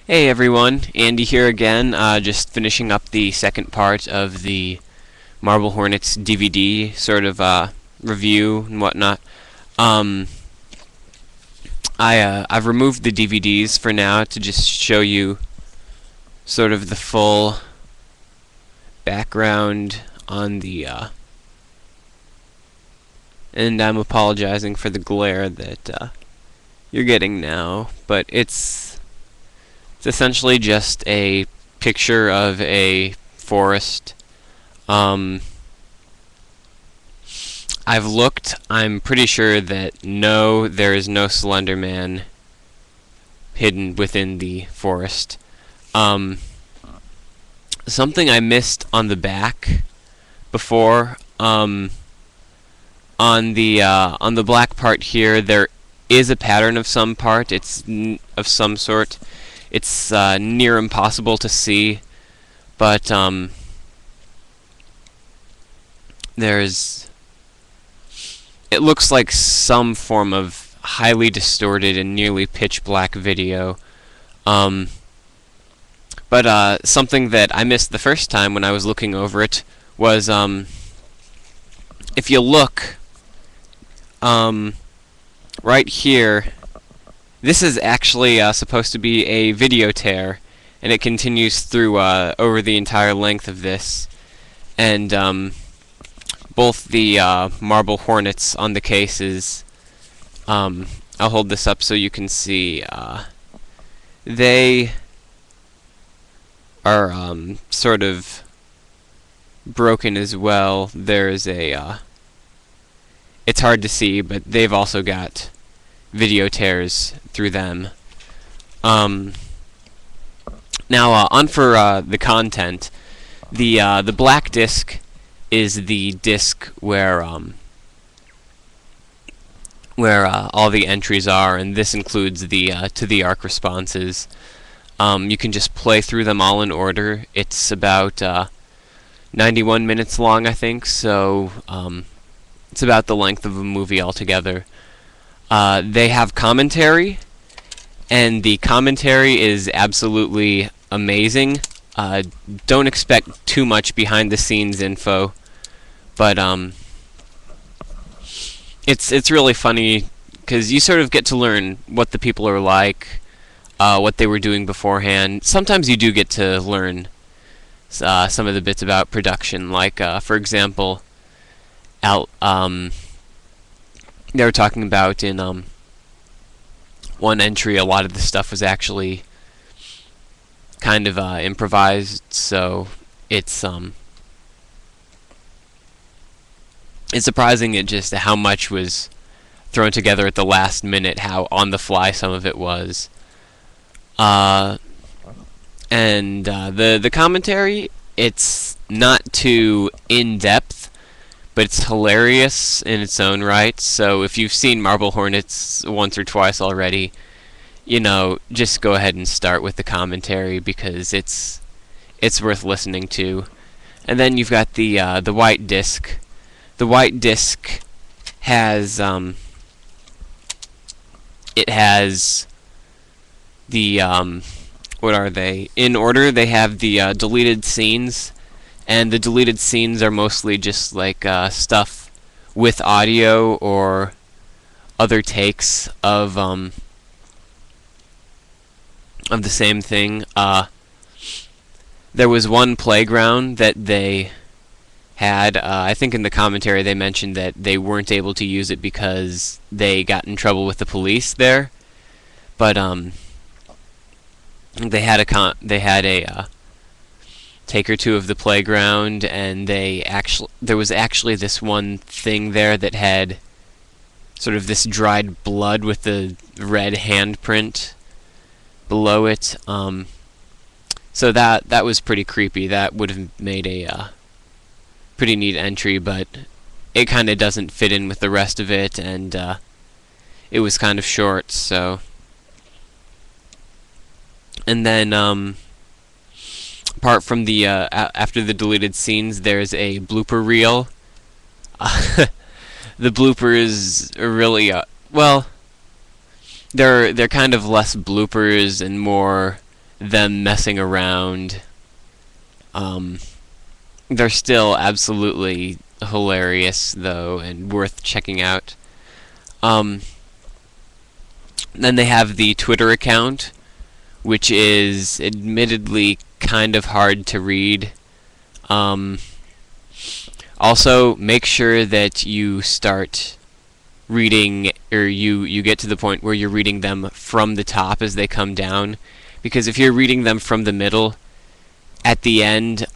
Hey everyone, Andy here again, just finishing up the second part of the Marble Hornets DVD sort of review and whatnot. Um, I've removed the DVDs for now to just show you sort of the full background on the and I'm apologizing for the glare that you're getting now, but it's essentially just a picture of a forest. I've looked. I'm pretty sure that no, there is no Slender Man hidden within the forest. Something I missed on the back before. On the black part here, there is a pattern of some part. It's of some sort. It's near impossible to see, but there's. It looks like some form of highly distorted and nearly pitch black video. But something that I missed the first time when I was looking over it was if you look right here. This is actually supposed to be a video tear, and it continues through over the entire length of this. And both the Marble Hornets on the cases, I'll hold this up so you can see, they are sort of broken as well. There's a, it's hard to see, but they've also got video tears through them. Now on for the content. The black disc is the disc where all the entries are, and this includes the to the arc responses. You can just play through them all in order. It's about 91 minutes long, I think, so it's about the length of a movie altogether. They have commentary, and the commentary is absolutely amazing. Don't expect too much behind-the-scenes info, but it's really funny because you sort of get to learn what the people are like, what they were doing beforehand. Sometimes you do get to learn some of the bits about production, like for example, they were talking about in one entry, a lot of the stuff was actually kind of improvised, so it's surprising at just how much was thrown together at the last minute, how on the fly some of it was. And the commentary, it's not too in-depth, but it's hilarious in its own right. So if you've seen Marble Hornets once or twice already, you know, just go ahead and start with the commentary because it's worth listening to. And then you've got the white disc. The white disc has it has the what are they? In order, they have the deleted scenes. And the deleted scenes are mostly just like stuff with audio or other takes of the same thing. There was one playground that they had. I think in the commentary they mentioned that they weren't able to use it because they got in trouble with the police there. But they had a take or two of the playground, and there was actually this one thing there that had sort of this dried blood with the red handprint below it. So that was pretty creepy. That would have made a pretty neat entry, but it kind of doesn't fit in with the rest of it, and it was kind of short. So, and then apart from the after the deleted scenes, there's a blooper reel. The bloopers are really well, they're kind of less bloopers and more them messing around. They're still absolutely hilarious, though, and worth checking out. Then they have the Twitter account, which is admittedly kind of hard to read. Also, make sure that you start reading, or you get to the point where you're reading them from the top as they come down, because if you're reading them from the middle, at the end,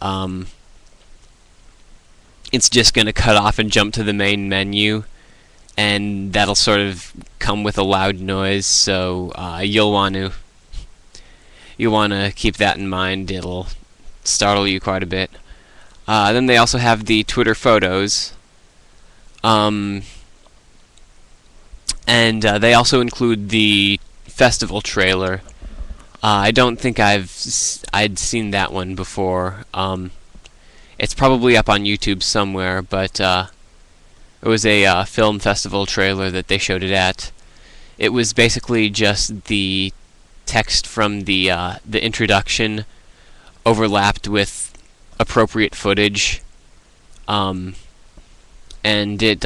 it's just going to cut off and jump to the main menu, and that'll sort of come with a loud noise, so you'll want to keep that in mind. It'll startle you quite a bit. Then they also have the Twitter photos, and they also include the festival trailer. I don't think I'd seen that one before. It's probably up on YouTube somewhere, but it was a film festival trailer that they showed it at. It was basically just the text from the introduction overlapped with appropriate footage, and it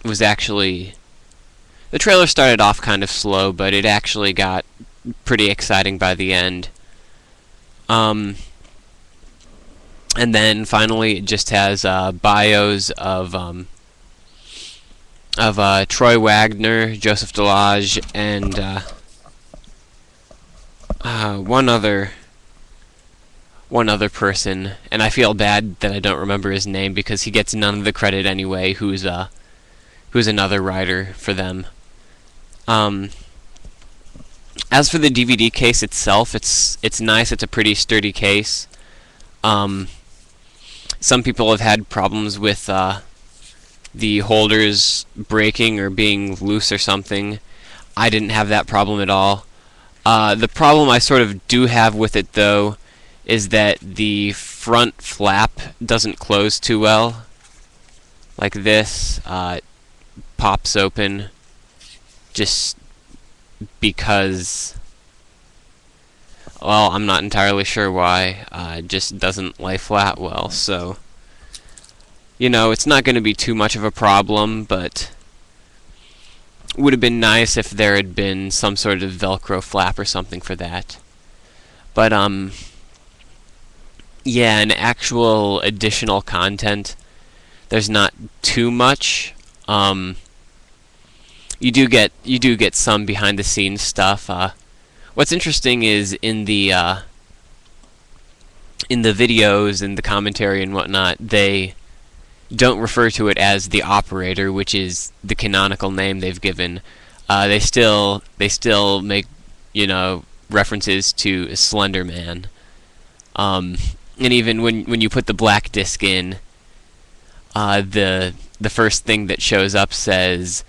was actually, the trailer started off kind of slow, but it actually got pretty exciting by the end. And then finally it just has bios of Troy Wagner, Joseph Delage, and one other person, and I feel bad that I don't remember his name because he gets none of the credit anyway, who's another writer for them. As for the DVD case itself, it's nice. It's a pretty sturdy case. Some people have had problems with the holders breaking or being loose or something. I didn't have that problem at all. The problem I sort of do have with it, though, is that the front flap doesn't close too well. Like this, it pops open just because, well, I'm not entirely sure why. It just doesn't lay flat well, so, you know, it's not going to be too much of a problem, but would have been nice if there had been some sort of Velcro flap or something for that. But, yeah, an actual additional content, there's not too much. You do get some behind the scenes stuff. What's interesting is in the videos and the commentary and whatnot, they don't refer to it as the operator, which is the canonical name they've given. They still make, you know, references to Slender Man. And even when you put the black disc in, the first thing that shows up says,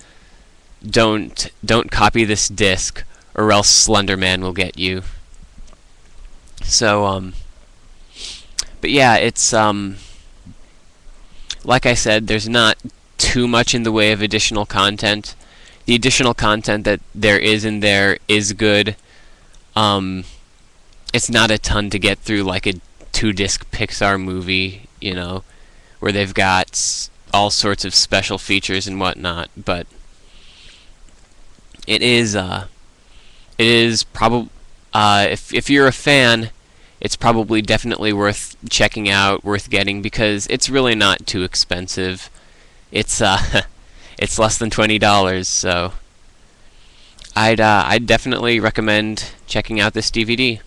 "Don't copy this disc, or else Slender Man will get you." So, but yeah, it's like I said, there's not too much in the way of additional content. The additional content that there is in there is good. It's not a ton to get through, like a 2-disc Pixar movie, you know, where they've got all sorts of special features and whatnot, but it is probably, if you're a fan, it's probably definitely worth checking out, worth getting, because it's really not too expensive. It's it's less than $20, so I'd definitely recommend checking out this DVD.